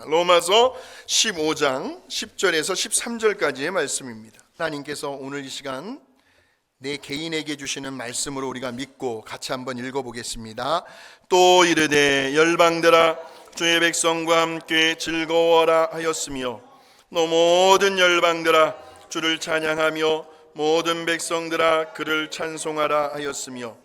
로마서 15장 10절에서 13절까지의 말씀입니다. 하나님께서 오늘 이 시간 내 개인에게 주시는 말씀으로 우리가 믿고 같이 한번 읽어보겠습니다. 또 이르되 열방들아 주의 백성과 함께 즐거워라 하였으며 너 모든 열방들아 주를 찬양하며 모든 백성들아 그를 찬송하라 하였으며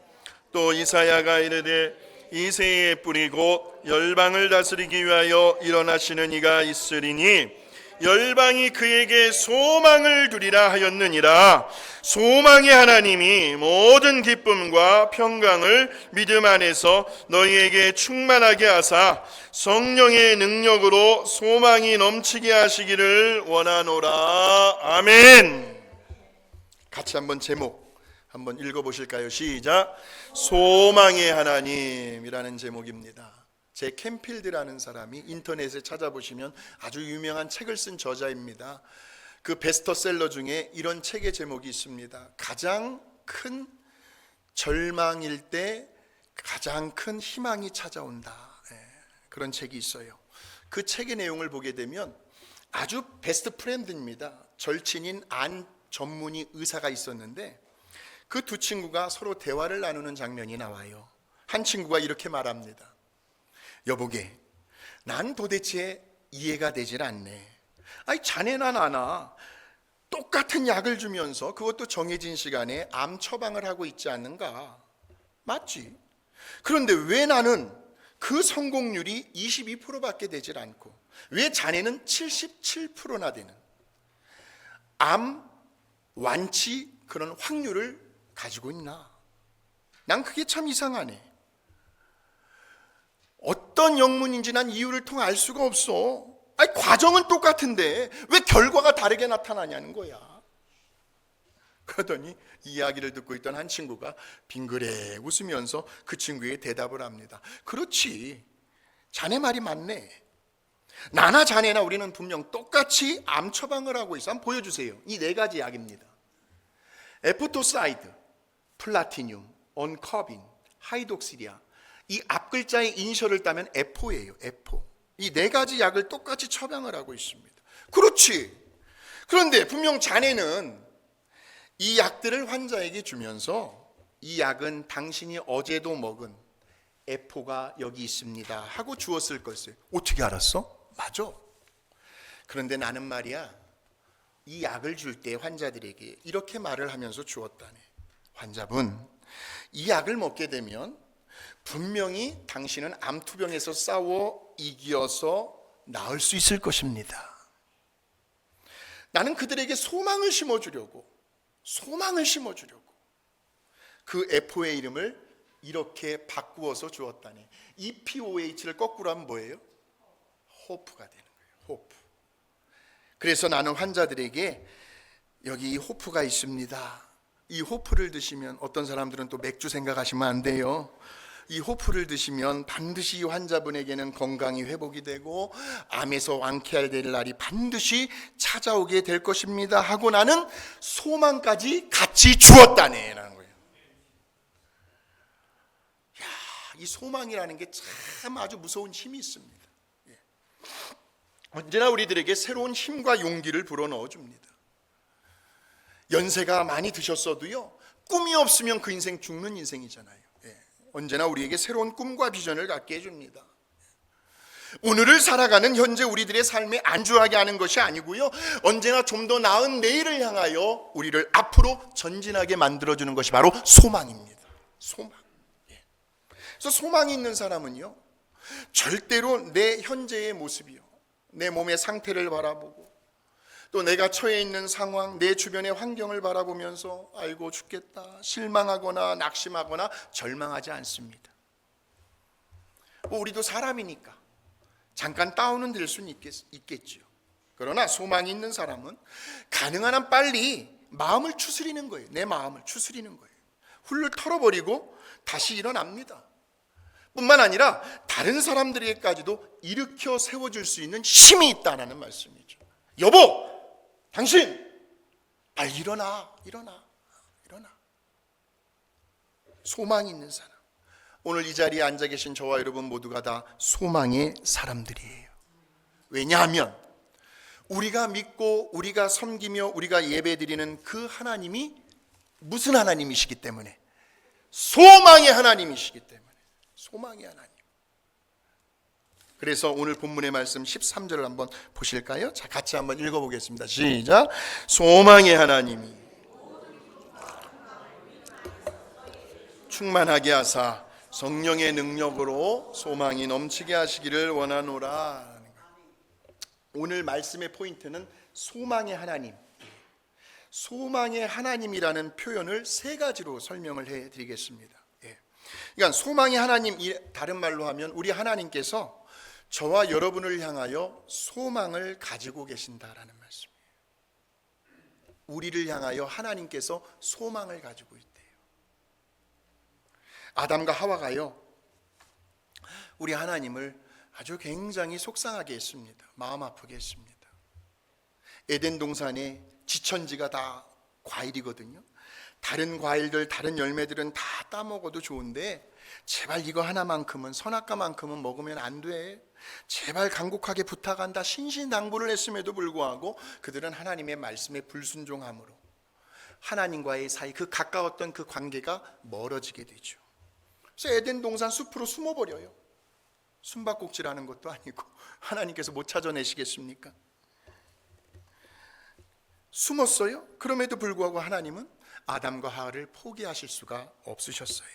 또 이사야가 이르되 이새의 뿌리 곧 열방을 다스리기 위하여 일어나시는 이가 있으리니 열방이 그에게 소망을 두리라 하였느니라. 소망의 하나님이 모든 기쁨과 평강을 믿음 안에서 너희에게 충만하게 하사 성령의 능력으로 소망이 넘치게 하시기를 원하노라. 아멘. 같이 한번 제목 한번 읽어보실까요? 시작. 소망의 하나님이라는 제목입니다. 제 캠필드라는 사람이 인터넷에 찾아보시면 아주 유명한 책을 쓴 저자입니다. 그 베스트셀러 중에 이런 책의 제목이 있습니다. 가장 큰 절망일 때 가장 큰 희망이 찾아온다. 그런 책이 있어요. 그 책의 내용을 보게 되면 아주 베스트 프렌드입니다. 절친인 안 전문의 의사가 있었는데 그 두 친구가 서로 대화를 나누는 장면이 나와요. 한 친구가 이렇게 말합니다. 여보게, 난 도대체 이해가 되질 않네. 아니 자네나 나나 똑같은 약을 주면서 그것도 정해진 시간에 암 처방을 하고 있지 않는가? 맞지? 그런데 왜 나는 그 성공률이 22%밖에 되질 않고 왜 자네는 77%나 되는 암 완치 그런 확률을 가지고 있나? 난 그게 참 이상하네. 어떤 영문인지 난 이유를 통해 알 수가 없어. 아니 과정은 똑같은데 왜 결과가 다르게 나타나냐는 거야. 그러더니 이 이야기를 듣고 있던 한 친구가 빙그레 웃으면서 그 친구에게 대답을 합니다. 그렇지, 자네 말이 맞네. 나나 자네나 우리는 분명 똑같이 암 처방을 하고 있어. 한번 보여주세요. 이 네 가지 약입니다. 에프토사이드, 플라티늄, 언커빈, 하이독시리아. 이 앞글자의 이니셜을 따면 F4예요. F4. 이 네 가지 약을 똑같이 처방을 하고 있습니다. 그렇지. 그런데 분명 자네는 이 약들을 환자에게 주면서 이 약은 당신이 어제도 먹은 F4가 여기 있습니다 하고 주었을 것을 어떻게 알았어? 맞아. 그런데 나는 말이야, 이 약을 줄 때 환자들에게 이렇게 말을 하면서 주었다네. 환자분, 이 약을 먹게 되면 분명히 당신은 암투병에서 싸워 이겨서 나을 수 있을 것입니다. 나는 그들에게 소망을 심어주려고 그 F의 이름을 이렇게 바꾸어서 주었다네. EPOH를 거꾸로 하면 뭐예요? 호프가 되는 거예요. 호프. 그래서 나는 환자들에게 여기 이 호프가 있습니다. 이 호프를 드시면, 어떤 사람들은 또 맥주 생각하시면 안 돼요. 이 호프를 드시면 반드시 이 환자분에게는 건강이 회복이 되고 암에서 완쾌할 날이 반드시 찾아오게 될 것입니다 하고 나는 소망까지 같이 주었다네 라는 거예요. 야, 이 소망이라는 게 참 아주 무서운 힘이 있습니다. 언제나 우리들에게 새로운 힘과 용기를 불어넣어 줍니다. 연세가 많이 드셨어도요, 꿈이 없으면 그 인생 죽는 인생이잖아요. 언제나 우리에게 새로운 꿈과 비전을 갖게 해줍니다. 오늘을 살아가는 현재 우리들의 삶에 안주하게 하는 것이 아니고요, 언제나 좀 더 나은 내일을 향하여 우리를 앞으로 전진하게 만들어주는 것이 바로 소망입니다. 소망. 그래서 소망이 있는 사람은요, 절대로 내 현재의 모습이요, 내 몸의 상태를 바라보고 또 내가 처해 있는 상황, 내 주변의 환경을 바라보면서 아이고 죽겠다, 실망하거나 낙심하거나 절망하지 않습니다. 우리도 사람이니까 잠깐 다운은 될 수는 있겠죠. 그러나 소망이 있는 사람은 가능한 한 빨리 마음을 추스리는 거예요. 내 마음을 추스리는 거예요. 훌을 털어버리고 다시 일어납니다. 뿐만 아니라 다른 사람들에게까지도 일으켜 세워줄 수 있는 힘이 있다는 말씀이죠. 여보, 당신 빨리 일어나. 소망이 있는 사람. 오늘 이 자리에 앉아 계신 저와 여러분 모두가 다 소망의 사람들이에요. 왜냐하면 우리가 믿고 우리가 섬기며 우리가 예배드리는 그 하나님이 무슨 하나님이시기 때문에? 소망의 하나님이시기 때문에. 소망의 하나님. 그래서 오늘 본문의 말씀 13절을 한번 보실까요? 자, 같이 한번 읽어보겠습니다. 시작. 소망의 하나님이 충만하게 하사 성령의 능력으로 소망이 넘치게 하시기를 원하노라. 오늘 말씀의 포인트는 소망의 하나님. 소망의 하나님이라는 표현을 세 가지로 설명을 해드리겠습니다. 그러니까 소망의 하나님, 다른 말로 하면 우리 하나님께서 저와 여러분을 향하여 소망을 가지고 계신다라는 말씀이에요. 우리를 향하여 하나님께서 소망을 가지고 있대요. 아담과 하와가요, 우리 하나님을 아주 굉장히 속상하게 했습니다. 마음 아프게 했습니다. 에덴 동산에 지천지가 다 과일이거든요. 다른 과일들, 다른 열매들은 다 따먹어도 좋은데 제발 이거 하나만큼은, 선악과만큼은 먹으면 안 돼. 제발 간곡하게 부탁한다. 신신당부를 했음에도 불구하고 그들은 하나님의 말씀에 불순종함으로 하나님과의 사이, 그 가까웠던 그 관계가 멀어지게 되죠. 그래서 에덴 동산 숲으로 숨어버려요. 숨바꼭질하는 것도 아니고 하나님께서 못 찾아내시겠습니까? 숨었어요. 그럼에도 불구하고 하나님은 아담과 하와를 포기하실 수가 없으셨어요.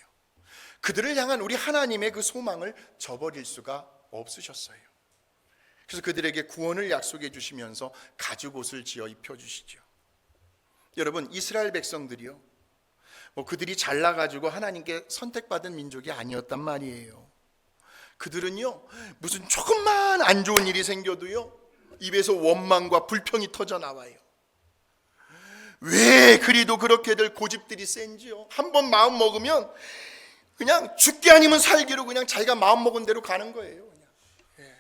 그들을 향한 우리 하나님의 그 소망을 저버릴 수가 없으셨어요. 그래서 그들에게 구원을 약속해 주시면서 가죽옷을 지어 입혀주시죠. 여러분, 이스라엘 백성들이요, 그들이 잘나가지고 하나님께 선택받은 민족이 아니었단 말이에요. 그들은요, 무슨 조금만 안 좋은 일이 생겨도요, 입에서 원망과 불평이 터져 나와요. 왜 그리도 그렇게들 고집들이 센지요. 한번 마음 먹으면 그냥 죽기 아니면 살기로 그냥 자기가 마음 먹은 대로 가는 거예요. 그냥. 예.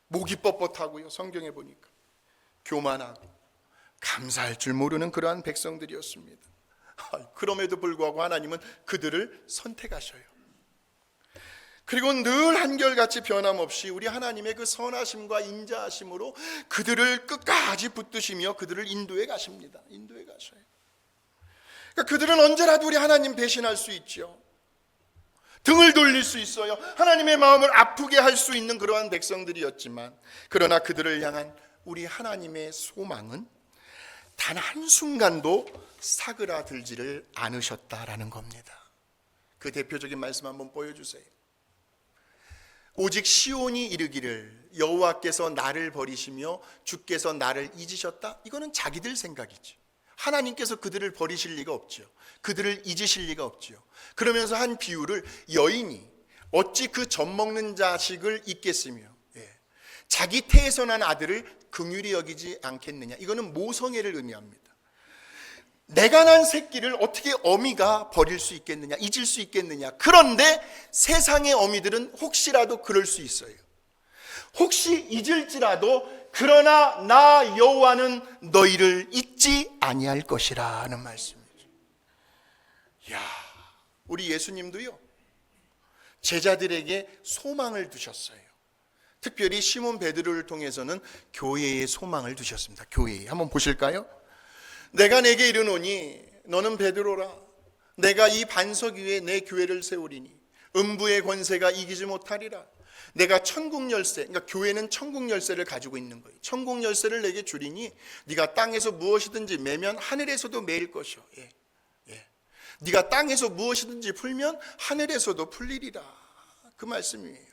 목이 뻣뻣하고요. 성경에 보니까 교만하고 감사할 줄 모르는 그러한 백성들이었습니다. 그럼에도 불구하고 하나님은 그들을 선택하셔요. 그리고 늘 한결같이 변함없이 우리 하나님의 그 선하심과 인자하심으로 그들을 끝까지 붙드시며 그들을 인도해 가십니다. 인도해 가셔요. 그러니까 그들은 언제라도 우리 하나님 배신할 수 있죠. 등을 돌릴 수 있어요. 하나님의 마음을 아프게 할 수 있는 그러한 백성들이었지만, 그러나 그들을 향한 우리 하나님의 소망은 단 한순간도 사그라들지를 않으셨다라는 겁니다. 그 대표적인 말씀 한번 보여주세요. 오직 시온이 이르기를 여호와께서 나를 버리시며 주께서 나를 잊으셨다. 이거는 자기들 생각이죠. 하나님께서 그들을 버리실 리가 없죠. 그들을 잊으실 리가 없죠. 그러면서 한 비유를, 여인이 어찌 그 젖 먹는 자식을 잊겠으며 자기 태에서 난 아들을 긍휼히 여기지 않겠느냐. 이거는 모성애를 의미합니다. 내가 난 새끼를 어떻게 어미가 버릴 수 있겠느냐, 잊을 수 있겠느냐. 그런데 세상의 어미들은 혹시라도 그럴 수 있어요. 혹시 잊을지라도 그러나 나 여호와는 너희를 잊지 아니할 것이라는 말씀이죠. 야, 우리 예수님도요, 제자들에게 소망을 두셨어요. 특별히 시몬 베드로를 통해서는 교회에 소망을 두셨습니다. 교회에 한번 보실까요? 내가 내게 이르노니 너는 베드로라. 내가 이 반석 위에 내 교회를 세우리니 음부의 권세가 이기지 못하리라. 내가 천국 열쇠, 그러니까 교회는 천국 열쇠를 가지고 있는 거예요. 천국 열쇠를 내게 주리니 네가 땅에서 무엇이든지 매면 하늘에서도 매일 것이요. 네가 땅에서 무엇이든지 풀면 하늘에서도 풀리리라. 그 말씀이에요.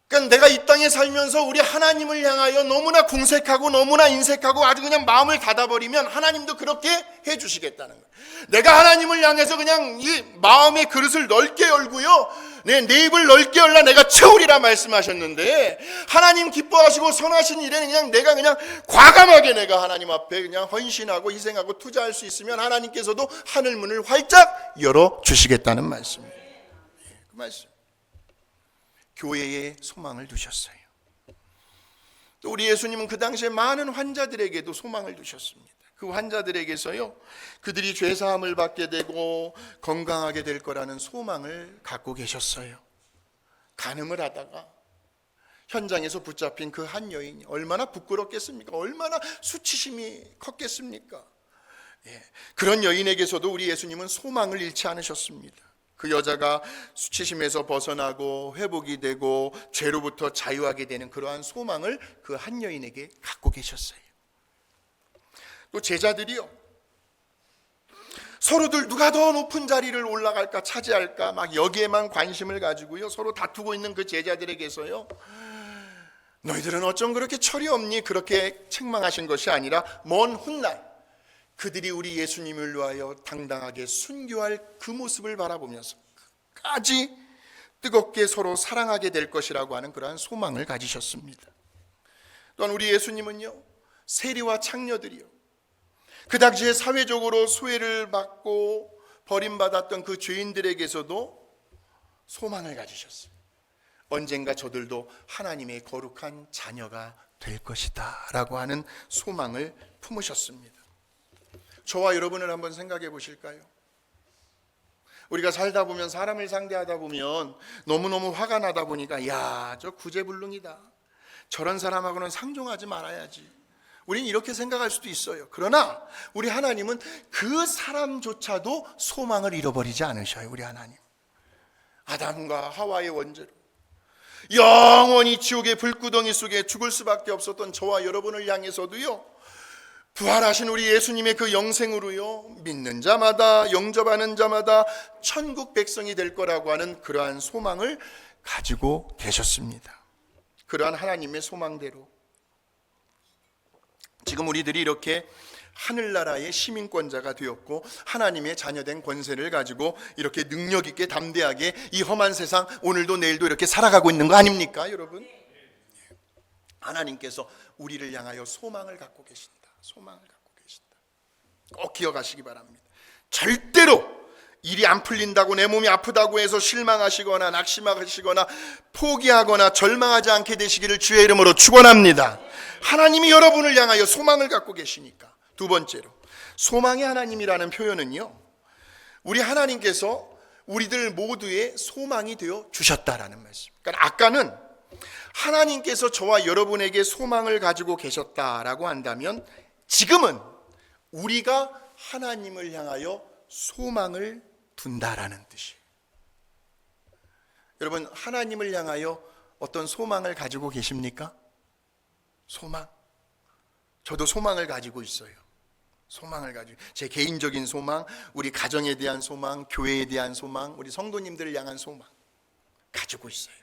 그러니까 내가 이 땅에 살면서 우리 하나님을 향하여 너무나 궁색하고 너무나 인색하고 아주 그냥 마음을 닫아버리면 하나님도 그렇게 해주시겠다는 거예요. 내가 하나님을 향해서 그냥 이 마음의 그릇을 넓게 열고요, 내 입을 넓게 열라 내가 채우리라 말씀하셨는데, 하나님 기뻐하시고 선하신 일에는 그냥 내가 그냥 과감하게 내가 하나님 앞에 그냥 헌신하고 희생하고 투자할 수 있으면 하나님께서도 하늘 문을 활짝 열어주시겠다는 말씀이에요. 그 말씀. 교회에 소망을 두셨어요. 또 우리 예수님은 그 당시에 많은 환자들에게도 소망을 두셨습니다. 그 환자들에게서요, 그들이 죄사함을 받게 되고 건강하게 될 거라는 소망을 갖고 계셨어요. 간음을 하다가 현장에서 붙잡힌 그 한 여인이 얼마나 부끄럽겠습니까? 얼마나 수치심이 컸겠습니까? 그런 여인에게서도 우리 예수님은 소망을 잃지 않으셨습니다. 그 여자가 수치심에서 벗어나고 회복이 되고 죄로부터 자유하게 되는 그러한 소망을 그 한 여인에게 갖고 계셨어요. 또 제자들이요, 서로들 누가 더 높은 자리를 올라갈까 차지할까 막 여기에만 관심을 가지고요 서로 다투고 있는 그 제자들에게서요, 너희들은 어쩜 그렇게 철이 없니? 그렇게 책망하신 것이 아니라 먼 훗날 그들이 우리 예수님을 위하여 당당하게 순교할 그 모습을 바라보면서 끝까지 뜨겁게 서로 사랑하게 될 것이라고 하는 그러한 소망을 가지셨습니다. 또한 우리 예수님은요, 세리와 창녀들이요, 그 당시에 사회적으로 소외를 받고 버림받았던 그 죄인들에게서도 소망을 가지셨어요. 언젠가 저들도 하나님의 거룩한 자녀가 될 것이다 라고 하는 소망을 품으셨습니다. 저와 여러분을 한번 생각해 보실까요? 우리가 살다 보면, 사람을 상대하다 보면 너무너무 화가 나다 보니까 야, 저 구제불능이다, 저런 사람하고는 상종하지 말아야지, 우리는 이렇게 생각할 수도 있어요. 그러나 우리 하나님은 그 사람조차도 소망을 잃어버리지 않으셔요. 우리 하나님, 아담과 하와의 원죄로 영원히 지옥의 불구덩이 속에 죽을 수밖에 없었던 저와 여러분을 향해서도요, 부활하신 우리 예수님의 그 영생으로요, 믿는 자마다, 영접하는 자마다 천국 백성이 될 거라고 하는 그러한 소망을 가지고 계셨습니다. 그러한 하나님의 소망대로 지금 우리들이 이렇게 하늘나라의 시민권자가 되었고 하나님의 자녀된 권세를 가지고 이렇게 능력 있게 담대하게 이 험한 세상 오늘도 내일도 이렇게 살아가고 있는 거 아닙니까, 여러분? 하나님께서 우리를 향하여 소망을 갖고 계신다. 소망을 갖고 계신다. 꼭 기억하시기 바랍니다. 절대로 일이 안 풀린다고, 내 몸이 아프다고 해서 실망하시거나 낙심하시거나 포기하거나 절망하지 않게 되시기를 주의 이름으로 축원합니다. 하나님이 여러분을 향하여 소망을 갖고 계시니까. 두 번째로, 소망의 하나님이라는 표현은요, 우리 하나님께서 우리들 모두의 소망이 되어 주셨다라는 말씀. 그러니까 아까는 하나님께서 저와 여러분에게 소망을 가지고 계셨다라고 한다면, 지금은 우리가 하나님을 향하여 소망을 둔다라는 뜻이에요. 여러분, 하나님을 향하여 어떤 소망을 가지고 계십니까? 소망. 저도 소망을 가지고 있어요. 소망을 가지고, 제 개인적인 소망, 우리 가정에 대한 소망, 교회에 대한 소망, 우리 성도님들을 향한 소망 가지고 있어요.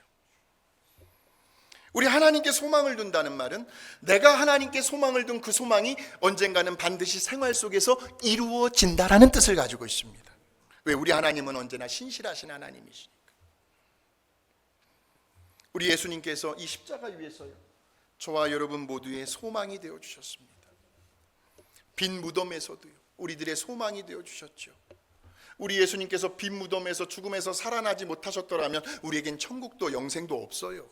우리 하나님께 소망을 둔다는 말은 내가 하나님께 소망을 둔 그 소망이 언젠가는 반드시 생활 속에서 이루어진다라는 뜻을 가지고 있습니다. 왜? 우리 하나님은 언제나 신실하신 하나님이시니까. 우리 예수님께서 이 십자가 위에서요, 저와 여러분 모두의 소망이 되어 주셨습니다. 빈 무덤에서도요, 우리들의 소망이 되어 주셨죠. 우리 예수님께서 빈 무덤에서 죽음에서 살아나지 못하셨더라면 우리에겐 천국도 영생도 없어요.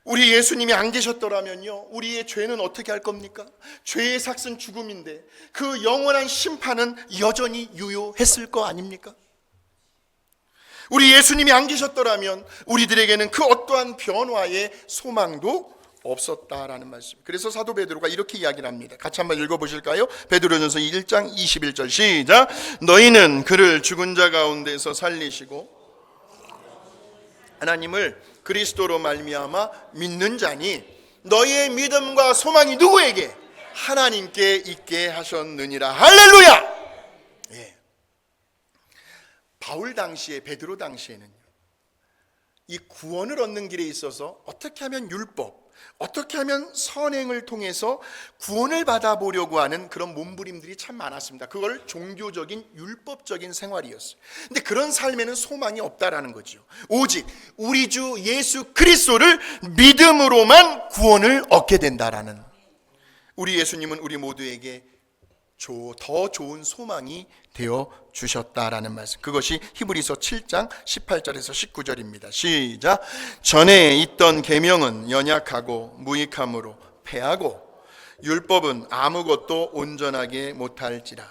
우리 예수님이 안 계셨더라면요, 우리의 죄는 어떻게 할 겁니까? 죄의 삭은 죽음인데 그 영원한 심판은 여전히 유효했을 거 아닙니까? 우리 예수님이 안 계셨더라면 우리들에게는 그 어떠한 변화의 소망도 없었다라는 말씀. 그래서 사도 베드로가 이렇게 이야기를 합니다. 같이 한번 읽어보실까요? 베드로전서 1장 21절 시작. 너희는 그를 죽은 자 가운데서 살리시고 하나님을 그리스도로 말미암아 믿는 자니 너희의 믿음과 소망이 누구에게? 하나님께 있게 하셨느니라. 할렐루야. 예. 바울 당시에, 베드로 당시에는 이 구원을 얻는 길에 있어서 어떻게 하면 율법, 어떻게 하면 선행을 통해서 구원을 받아보려고 하는 그런 몸부림들이 참 많았습니다. 그걸 종교적인 율법적인 생활이었어요. 근데 그런 삶에는 소망이 없다라는 거죠. 오직 우리 주 예수 그리스도를 믿음으로만 구원을 얻게 된다라는, 우리 예수님은 우리 모두에게 더 좋은 소망이 되어 주셨다라는 말씀. 그것이 히브리서 7장 18절에서 19절입니다. 시작. 전에 있던 계명은 연약하고 무익함으로 패하고 율법은 아무것도 온전하게 못할지라.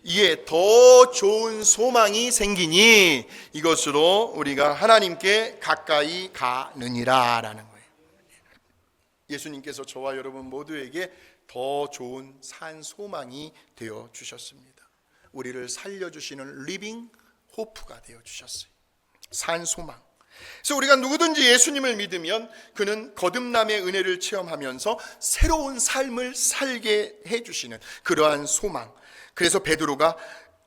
이에 더 좋은 소망이 생기니 이것으로 우리가 하나님께 가까이 가느니라 라는 거예요. 예수님께서 저와 여러분 모두에게 더 좋은 산 소망이 되어 주셨습니다. 우리를 살려주시는 리빙 호프가 되어 주셨어요. 산 소망. 그래서 우리가 누구든지 예수님을 믿으면 그는 거듭남의 은혜를 체험하면서 새로운 삶을 살게 해주시는 그러한 소망. 그래서 베드로가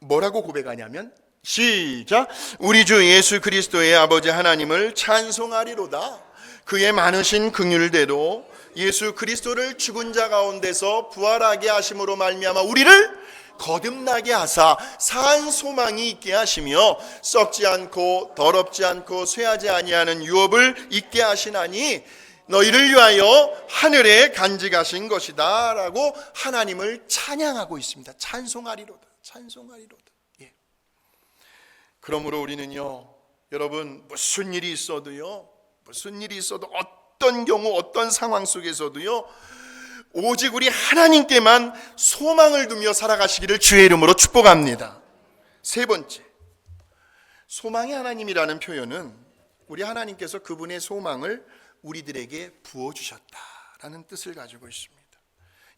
뭐라고 고백하냐면 시작, 우리 주 예수 그리스도의 아버지 하나님을 찬송하리로다. 그의 많으신 긍휼대로 예수 그리스도를 죽은 자 가운데서 부활하게 하심으로 말미암아 우리를 거듭나게 하사 산 소망이 있게 하시며 썩지 않고 더럽지 않고 쇠하지 아니하는 유업을 있게 하시나니 너희를 위하여 하늘에 간직하신 것이다 라고 하나님을 찬양하고 있습니다. 찬송하리로다. 찬송하리로다. 예. 그러므로 우리는요, 여러분, 무슨 일이 있어도요, 어떤 경우 어떤 상황 속에서도요, 오직 우리 하나님께만 소망을 두며 살아가시기를 주의 이름으로 축복합니다. 세 번째, 소망의 하나님이라는 표현은 우리 하나님께서 그분의 소망을 우리들에게 부어주셨다라는 뜻을 가지고 있습니다.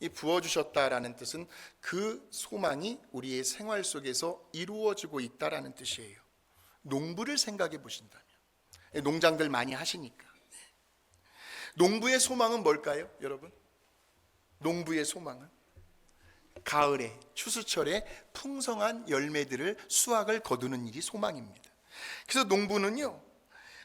이 부어주셨다라는 뜻은 그 소망이 우리의 생활 속에서 이루어지고 있다라는 뜻이에요. 농부를 생각해 보신다면, 농장들 많이 하시니까, 농부의 소망은 뭘까요, 여러분? 농부의 소망은 가을에, 추수철에 풍성한 열매들을, 수확을 거두는 일이 소망입니다. 그래서 농부는요,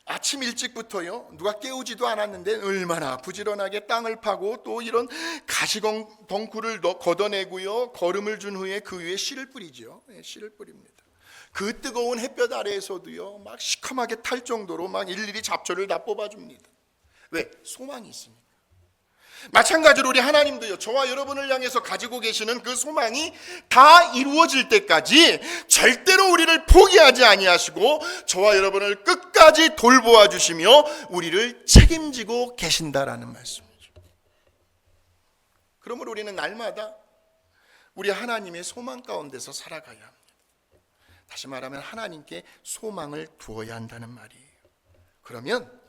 아침 일찍부터요, 누가 깨우지도 않았는데 얼마나 부지런하게 땅을 파고 또 이런 가시덩굴을 걷어내고요, 거름을 준 후에 그 위에 씨를 뿌리죠. 씨를 뿌립니다. 그 뜨거운 햇볕 아래에서도요, 막 시커멓게 탈 정도로 막 일일이 잡초를 다 뽑아줍니다. 왜? 소망이 있으니까. 마찬가지로 우리 하나님도요, 저와 여러분을 향해서 가지고 계시는 그 소망이 다 이루어질 때까지 절대로 우리를 포기하지 아니하시고 저와 여러분을 끝까지 돌보아 주시며 우리를 책임지고 계신다라는 말씀이죠. 그러므로 우리는 날마다 우리 하나님의 소망 가운데서 살아가야 합니다. 다시 말하면 하나님께 소망을 두어야 한다는 말이에요. 그러면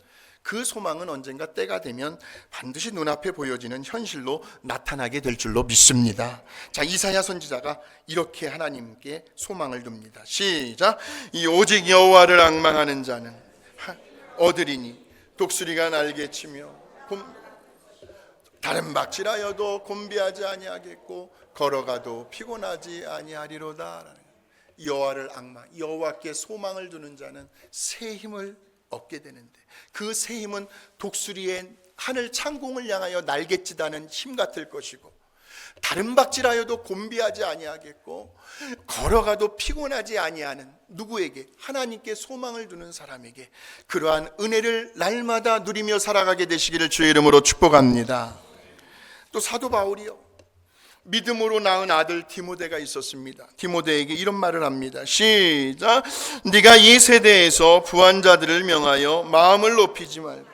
그 소망은 언젠가 때가 되면 반드시 눈앞에 보여지는 현실로 나타나게 될 줄로 믿습니다. 자, 이사야 선지자가 이렇게 하나님께 소망을 둡니다. 시작. 이 오직 여호와를 앙망하는 자는 얻으리니 독수리가 날개치며 다른 박질하여도 곤비하지 아니하겠고 걸어가도 피곤하지 아니하리로다. 여호와를 앙망, 여호와께 소망을 두는 자는 새 힘을 얻게 되는데, 그 새 힘은 독수리의 하늘 창공을 향하여 날갯짓하는 힘 같을 것이고, 다른 박질하여도 곤비하지 아니하겠고 걸어가도 피곤하지 아니하는 누구에게? 하나님께 소망을 두는 사람에게 그러한 은혜를 날마다 누리며 살아가게 되시기를 주의 이름으로 축복합니다. 또 사도 바울이요, 믿음으로 낳은 아들 디모데가 있었습니다. 디모데에게 이런 말을 합니다. 시작. 네가 이 세대에서 부한 자들을 명하여 마음을 높이지 말고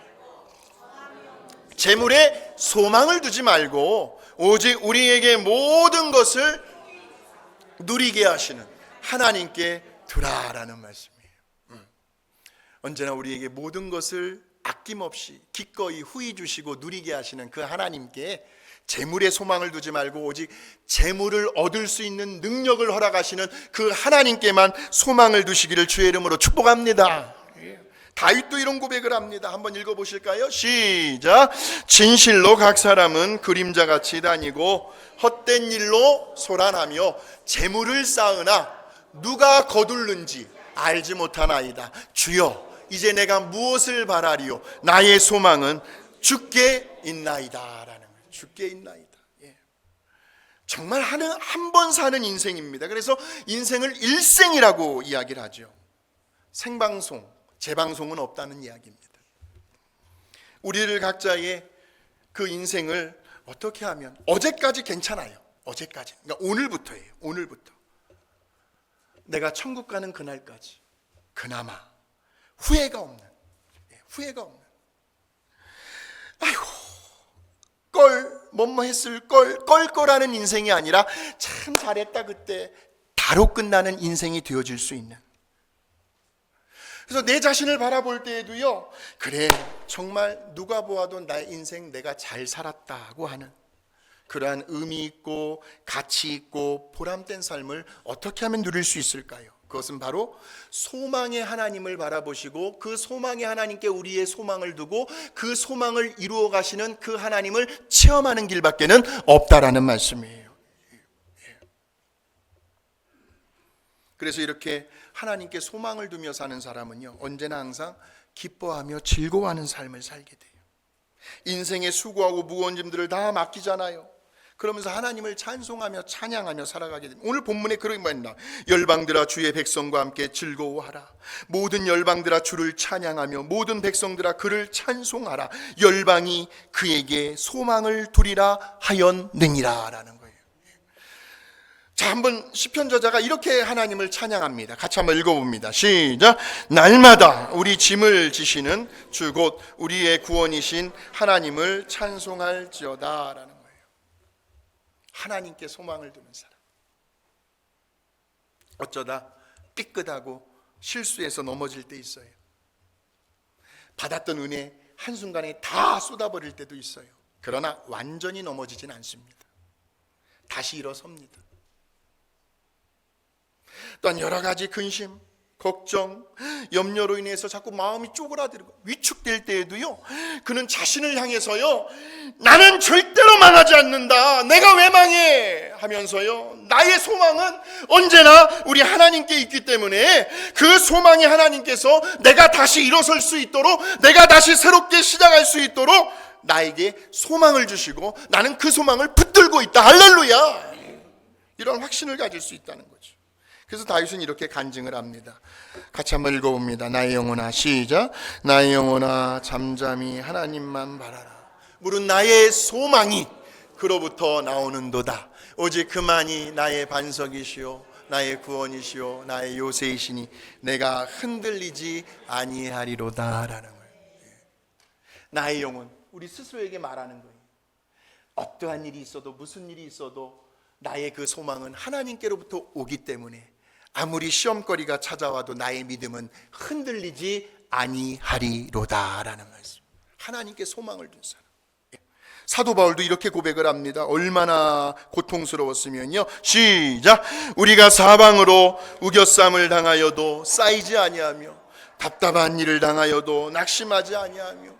재물에 소망을 두지 말고 오직 우리에게 모든 것을 누리게 하시는 하나님께 두라라는 말씀이에요. 언제나 우리에게 모든 것을 아낌없이 기꺼이 후히 주시고 누리게 하시는 그 하나님께 재물에 소망을 두지 말고 오직 재물을 얻을 수 있는 능력을 허락하시는 그 하나님께만 소망을 두시기를 주의 이름으로 축복합니다. 다윗도 이런 고백을 합니다. 한번 읽어보실까요? 시작. 진실로 각 사람은 그림자같이 다니고 헛된 일로 소란하며 재물을 쌓으나 누가 거둘는지 알지 못하나이다. 주여, 이제 내가 무엇을 바라리요? 나의 소망은 주께 있나이다. 주께 있나이다. 예. 정말 한 번 사는 인생입니다. 그래서 인생을 일생이라고 이야기를 하죠. 생방송, 재방송은 없다는 이야기입니다. 우리를 각자의 그 인생을 어떻게 하면, 어제까지 괜찮아요. 어제까지. 그러니까 오늘부터예요. 오늘부터. 내가 천국 가는 그날까지 그나마 후회가 없는, 후회가 없는. 아이고, 뭐뭐 했을 껄껄하는 인생이 아니라 참 잘했다 그때 다로 끝나는 인생이 되어질 수 있는, 그래서 내 자신을 바라볼 때에도요, 그래, 정말 누가 보아도 나의 인생 내가 잘 살았다고 하는 그러한 의미 있고 가치 있고 보람된 삶을 어떻게 하면 누릴 수 있을까요? 그것은 바로 소망의 하나님을 바라보시고 그 소망의 하나님께 우리의 소망을 두고 그 소망을 이루어 가시는 그 하나님을 체험하는 길밖에는 없다라는 말씀이에요. 그래서 이렇게 하나님께 소망을 두며 사는 사람은요, 언제나 항상 기뻐하며 즐거워하는 삶을 살게 돼요. 인생의 수고하고 무거운 짐들을 다 맡기잖아요. 그러면서 하나님을 찬송하며 찬양하며 살아가게 됩니다. 오늘 본문에 그런 말이 나와요. 열방들아 주의 백성과 함께 즐거워하라. 모든 열방들아 주를 찬양하며 모든 백성들아 그를 찬송하라. 열방이 그에게 소망을 두리라 하였느니라 라는 거예요. 자, 한번 시편 저자가 이렇게 하나님을 찬양합니다. 같이 한번 읽어봅니다. 시작. 날마다 우리 짐을 지시는 주 곧 우리의 구원이신 하나님을 찬송할지어다 라는 거예요. 하나님께 소망을 두는 사람, 어쩌다 삐끗하고 실수해서 넘어질 때 있어요. 받았던 은혜 한순간에 다 쏟아버릴 때도 있어요. 그러나 완전히 넘어지진 않습니다. 다시 일어섭니다. 또한 여러 가지 근심, 걱정, 염려로 인해서 자꾸 마음이 쪼그라들고 위축될 때에도요, 그는 자신을 향해서요, 나는 절대로 망하지 않는다, 내가 왜 망해 하면서요, 나의 소망은 언제나 우리 하나님께 있기 때문에 그 소망의 하나님께서 내가 다시 일어설 수 있도록, 내가 다시 새롭게 시작할 수 있도록 나에게 소망을 주시고 나는 그 소망을 붙들고 있다. 할렐루야. 이런 확신을 가질 수 있다는 거죠. 그래서 다윗은 이렇게 간증을 합니다. 같이 한번 읽어봅니다. 나의 영혼아, 시작. 나의 영혼아 잠잠히 하나님만 바라라. 물은 나의 소망이 그로부터 나오는도다. 오직 그만이 나의 반석이시오 나의 구원이시오 나의 요새이시니 내가 흔들리지 아니하리로다 라는 거예요. 나의 영혼, 우리 스스로에게 말하는 거예요. 어떠한 일이 있어도 무슨 일이 있어도 나의 그 소망은 하나님께로부터 오기 때문에 아무리 시험거리가 찾아와도 나의 믿음은 흔들리지 아니하리로다 라는 말씀. 하나님께 소망을 둔 사람. 사도 바울도 이렇게 고백을 합니다. 얼마나 고통스러웠으면요, 시작. 우리가 사방으로 우겨쌈을 당하여도 쌓이지 아니하며 답답한 일을 당하여도 낙심하지 아니하며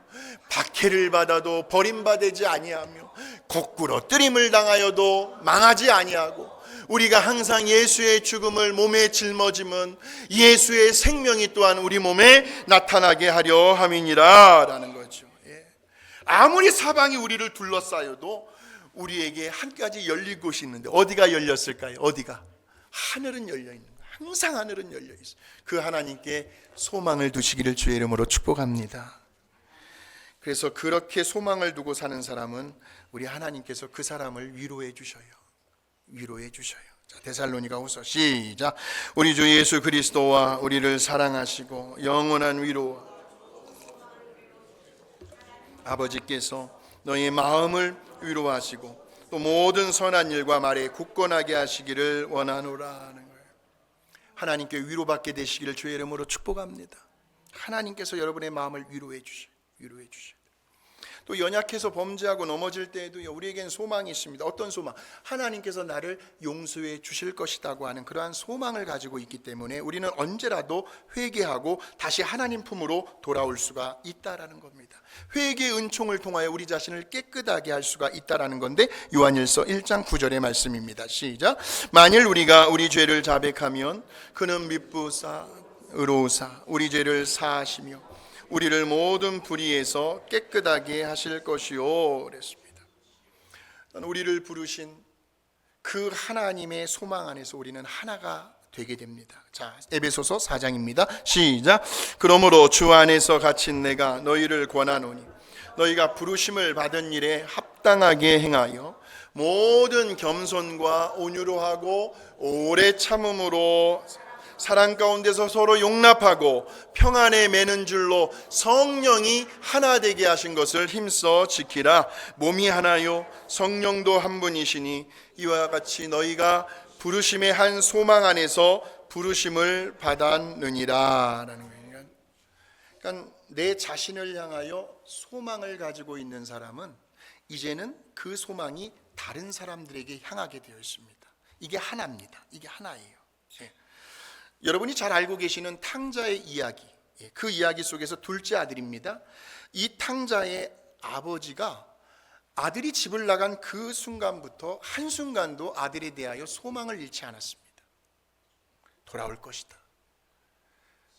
박해를 받아도 버림받지 아니하며 거꾸로 뜨림을 당하여도 망하지 아니하고 우리가 항상 예수의 죽음을 몸에 짊어짐은 예수의 생명이 또한 우리 몸에 나타나게 하려 함이니라 라는 거죠. 아무리 사방이 우리를 둘러싸여도 우리에게 한 가지 열린 곳이 있는데 어디가 열렸을까요? 어디가? 하늘은 열려 있는 거예요. 항상 하늘은 열려 있어요. 그 하나님께 소망을 두시기를 주의 이름으로 축복합니다. 그래서 그렇게 소망을 두고 사는 사람은 우리 하나님께서 그 사람을 위로해 주셔요. 위로해 주셔요. 자, 데살로니가후서 시작. 우리 주 예수 그리스도와 우리를 사랑하시고 영원한 위로와 아버지께서 너희 마음을 위로하시고 또 모든 선한 일과 말에 굳건하게 하시기를 원하노라 하는 거예요. 하나님께 위로받게 되시기를 주의 이름으로 축복합니다. 하나님께서 여러분의 마음을 위로해 주셔요. 위로해 주셔요. 또 연약해서 범죄하고 넘어질 때에도 우리에겐 소망이 있습니다. 어떤 소망? 하나님께서 나를 용서해 주실 것이라고 하는 그러한 소망을 가지고 있기 때문에 우리는 언제라도 회개하고 다시 하나님 품으로 돌아올 수가 있다라는 겁니다. 회개의 은총을 통하여 우리 자신을 깨끗하게 할 수가 있다라는 건데 요한일서 1장 9절의 말씀입니다. 시작. 만일 우리가 우리 죄를 자백하면 그는 미쁘사 의로우사 우리 죄를 사하시며 우리를 모든 불의에서 깨끗하게 하실 것이요 그랬습니다. 우리를 부르신 그 하나님의 소망 안에서 우리는 하나가 되게 됩니다. 자, 에베소서 4장입니다. 시작. 그러므로 주 안에서 갇힌 내가 너희를 권하노니 너희가 부르심을 받은 일에 합당하게 행하여 모든 겸손과 온유로 하고 오래 참음으로 사랑 가운데서 서로 용납하고 평안에 매는 줄로 성령이 하나 되게 하신 것을 힘써 지키라. 몸이 하나요 성령도 한 분이시니 이와 같이 너희가 부르심의 한 소망 안에서 부르심을 받았느니라 라는 거예요. 그러니까 내 자신을 향하여 소망을 가지고 있는 사람은 이제는 그 소망이 다른 사람들에게 향하게 되어 있습니다. 이게 하나입니다. 이게 하나예요. 예. 여러분이 잘 알고 계시는 탕자의 이야기, 그 이야기 속에서 둘째 아들입니다. 이 탕자의 아버지가 아들이 집을 나간 그 순간부터 한순간도 아들에 대하여 소망을 잃지 않았습니다. 돌아올 것이다.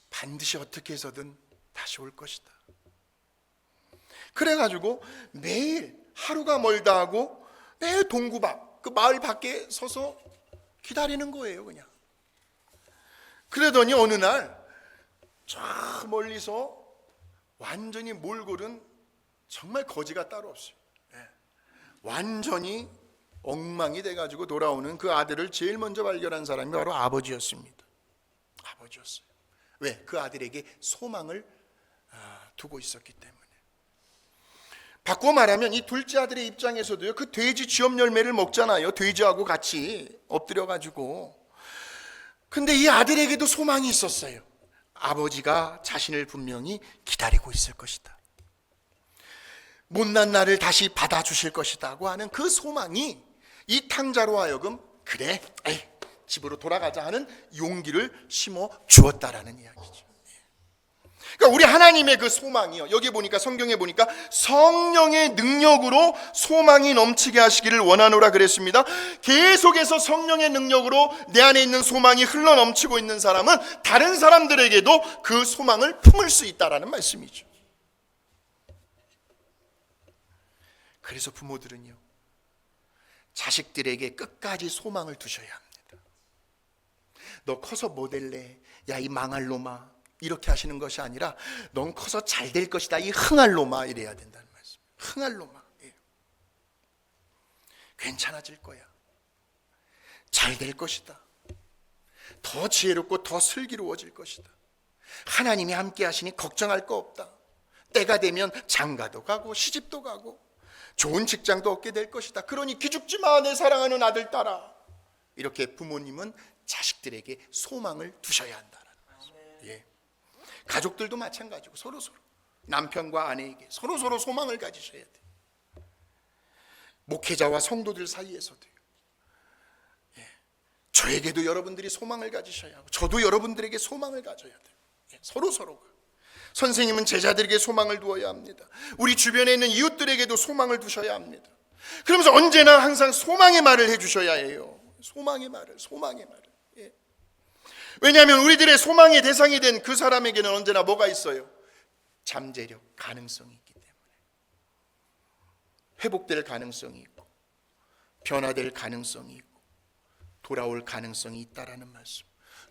반드시 어떻게 해서든 다시 올 것이다. 그래가지고 매일 하루가 멀다 하고 매일 동구 밖, 그 마을 밖에 서서 기다리는 거예요. 그냥. 그러더니 어느 날 저 멀리서 완전히 몰골은 정말 거지가 따로 없어요. 완전히 엉망이 돼가지고 돌아오는 그 아들을 제일 먼저 발견한 사람이 바로 아버지였습니다. 아버지였어요. 왜? 그 아들에게 소망을 두고 있었기 때문에. 바꾸어 말하면 이 둘째 아들의 입장에서도요, 그 돼지 쥐업 열매를 먹잖아요. 돼지하고 같이 엎드려가지고. 근데 이 아들에게도 소망이 있었어요. 아버지가 자신을 분명히 기다리고 있을 것이다. 못난 나를 다시 받아주실 것이다고 하는 그 소망이 이 탕자로 하여금 그래, 집으로 돌아가자 하는 용기를 심어 주었다라는 이야기죠. 그러니까 우리 하나님의 그 소망이요, 여기 보니까 성경에 보니까 성령의 능력으로 소망이 넘치게 하시기를 원하노라 그랬습니다. 계속해서 성령의 능력으로 내 안에 있는 소망이 흘러 넘치고 있는 사람은 다른 사람들에게도 그 소망을 품을 수 있다라는 말씀이죠. 그래서 부모들은요, 자식들에게 끝까지 소망을 두셔야 합니다. 너 커서 뭐 될래? 야, 이 망할 놈아. 이렇게 하시는 것이 아니라 넌 커서 잘 될 것이다. 이 흥할 놈아. 이래야 된다는 말씀. 흥할 놈아. 예. 괜찮아질 거야. 잘 될 것이다. 더 지혜롭고 더 슬기로워질 것이다. 하나님이 함께 하시니 걱정할 거 없다. 때가 되면 장가도 가고 시집도 가고 좋은 직장도 얻게 될 것이다. 그러니 기죽지 마, 내 사랑하는 아들 딸아. 이렇게 부모님은 자식들에게 소망을 두셔야 한다는 말씀. 예. 가족들도 마찬가지고 서로 남편과 아내에게 서로 소망을 가지셔야 돼요. 목회자와 성도들 사이에서도요. 예. 저에게도 여러분들이 소망을 가지셔야 하고 저도 여러분들에게 소망을 가져야 돼요. 예. 서로가. 선생님은 제자들에게 소망을 두어야 합니다. 우리 주변에 있는 이웃들에게도 소망을 두셔야 합니다. 그러면서 언제나 항상 소망의 말을 해주셔야 해요. 소망의 말을. 예. 왜냐하면 우리들의 소망의 대상이 된 그 사람에게는 언제나 뭐가 있어요? 잠재력, 가능성이 있기 때문에. 회복될 가능성이 있고 변화될 가능성이 있고 돌아올 가능성이 있다라는 말씀.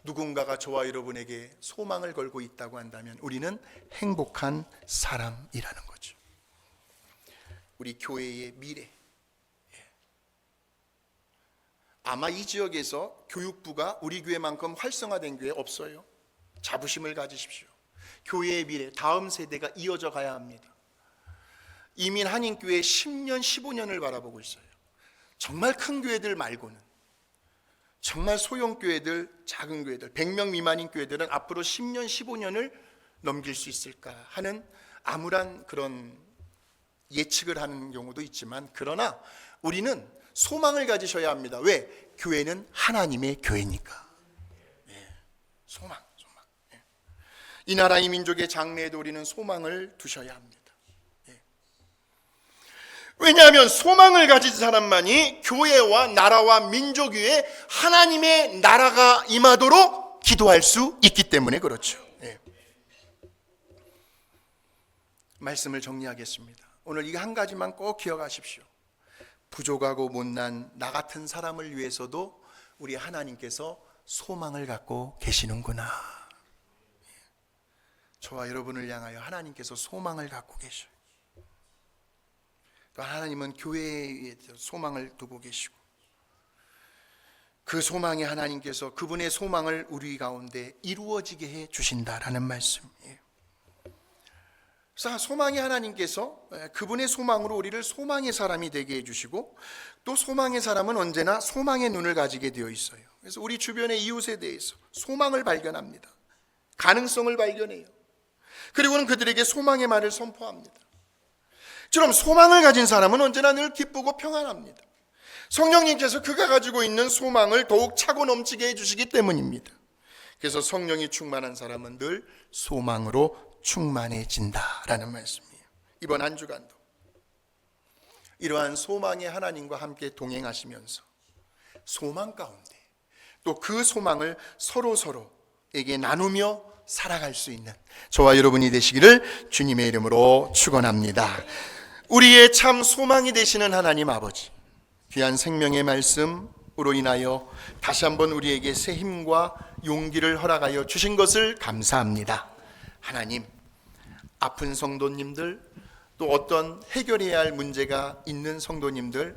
누군가가 저와 여러분에게 소망을 걸고 있다고 한다면 우리는 행복한 사람이라는 거죠. 우리 교회의 미래. 아마 이 지역에서 교육부가 우리 교회만큼 활성화된 교회 없어요. 자부심을 가지십시오. 교회의 미래, 다음 세대가 이어져 가야 합니다. 이민 한인교회 10년, 15년을 바라보고 있어요. 정말 큰 교회들 말고는, 정말 소형 교회들, 작은 교회들, 100명 미만인 교회들은 앞으로 10년, 15년을 넘길 수 있을까 하는 암울한 그런 예측을 하는 경우도 있지만, 그러나 우리는 소망을 가지셔야 합니다. 왜? 교회는 하나님의 교회니까. 예. 소망. 예. 이 나라 이 민족의 장래에도 우리는 소망을 두셔야 합니다. 예. 왜냐하면 소망을 가진 사람만이 교회와 나라와 민족 위에 하나님의 나라가 임하도록 기도할 수 있기 때문에 그렇죠. 예. 말씀을 정리하겠습니다. 오늘 이 한 가지만 꼭 기억하십시오. 부족하고 못난 나 같은 사람을 위해서도 우리 하나님께서 소망을 갖고 계시는구나. 저와 여러분을 향하여 하나님께서 소망을 갖고 계셔요. 또 하나님은 교회에 소망을 두고 계시고, 그 소망에 하나님께서 그분의 소망을 우리 가운데 이루어지게 해 주신다라는 말씀이에요. 그래서 소망의 하나님께서 그분의 소망으로 우리를 소망의 사람이 되게 해주시고, 또 소망의 사람은 언제나 소망의 눈을 가지게 되어 있어요. 그래서 우리 주변의 이웃에 대해서 소망을 발견합니다. 가능성을 발견해요. 그리고는 그들에게 소망의 말을 선포합니다. 처럼 소망을 가진 사람은 언제나 늘 기쁘고 평안합니다. 성령님께서 그가 가지고 있는 소망을 더욱 차고 넘치게 해주시기 때문입니다. 그래서 성령이 충만한 사람은 늘 소망으로 충만해진다라는 말씀이에요. 이번 한 주간도 이러한 소망의 하나님과 함께 동행하시면서 소망 가운데 또 그 소망을 서로에게 나누며 살아갈 수 있는 저와 여러분이 되시기를 주님의 이름으로 축원합니다. 우리의 참 소망이 되시는 하나님 아버지, 귀한 생명의 말씀으로 인하여 다시 한번 우리에게 새 힘과 용기를 허락하여 주신 것을 감사합니다. 하나님, 아픈 성도님들, 또 어떤 해결해야 할 문제가 있는 성도님들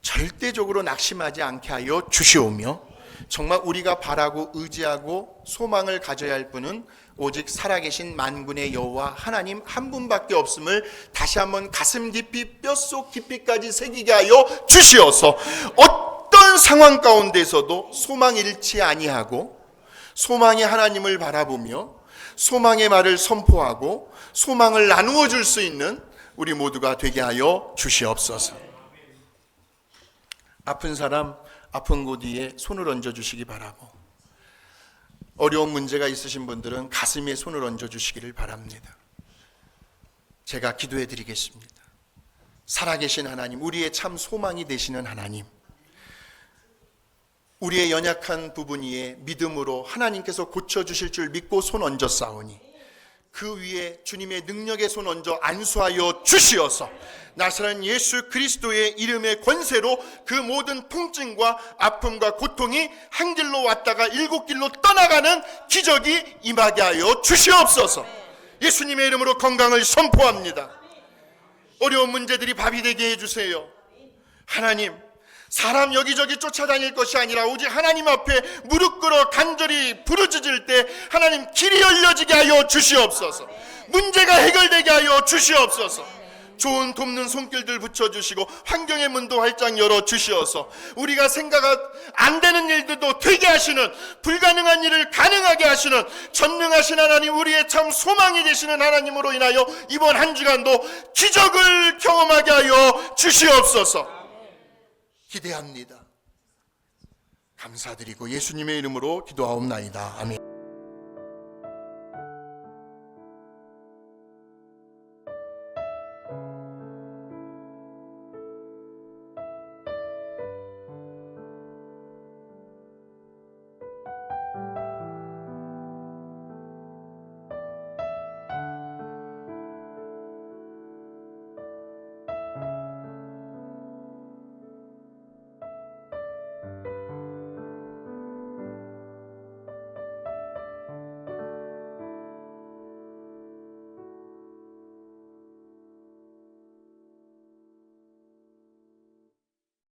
절대적으로 낙심하지 않게 하여 주시오며, 정말 우리가 바라고 의지하고 소망을 가져야 할 분은 오직 살아계신 만군의 여호와 하나님 한 분밖에 없음을 다시 한번 가슴 깊이 뼛속 깊이까지 새기게 하여 주시어서 어떤 상황 가운데서도 소망 잃지 아니하고 소망의 하나님을 바라보며 소망의 말을 선포하고 소망을 나누어 줄 수 있는 우리 모두가 되게 하여 주시옵소서. 아픈 사람 아픈 곳 위에 손을 얹어 주시기 바라고, 어려운 문제가 있으신 분들은 가슴에 손을 얹어 주시기를 바랍니다. 제가 기도해 드리겠습니다. 살아계신 하나님, 우리의 참 소망이 되시는 하나님, 우리의 연약한 부분 위에 믿음으로 하나님께서 고쳐주실 줄 믿고 손 얹어 싸우니 그 위에 주님의 능력의 손 얹어 안수하여 주시어서 나사렛 예수 그리스도의 이름의 권세로 그 모든 통증과 아픔과 고통이 한 길로 왔다가 일곱 길로 떠나가는 기적이 임하게 하여 주시옵소서. 예수님의 이름으로 건강을 선포합니다. 어려운 문제들이 밥이 되게 해주세요. 하나님, 사람 여기저기 쫓아다닐 것이 아니라 오직 하나님 앞에 무릎 꿇어 간절히 부르짖을 때 하나님 길이 열려지게 하여 주시옵소서. 문제가 해결되게 하여 주시옵소서. 좋은 돕는 손길들 붙여주시고 환경의 문도 활짝 열어주시어서 우리가 생각 안 되는 일들도 되게 하시는, 불가능한 일을 가능하게 하시는 전능하신 하나님, 우리의 참 소망이 되시는 하나님으로 인하여 이번 한 주간도 기적을 경험하게 하여 주시옵소서. 기대합니다. 감사드리고 예수님의 이름으로 기도하옵나이다. 아멘.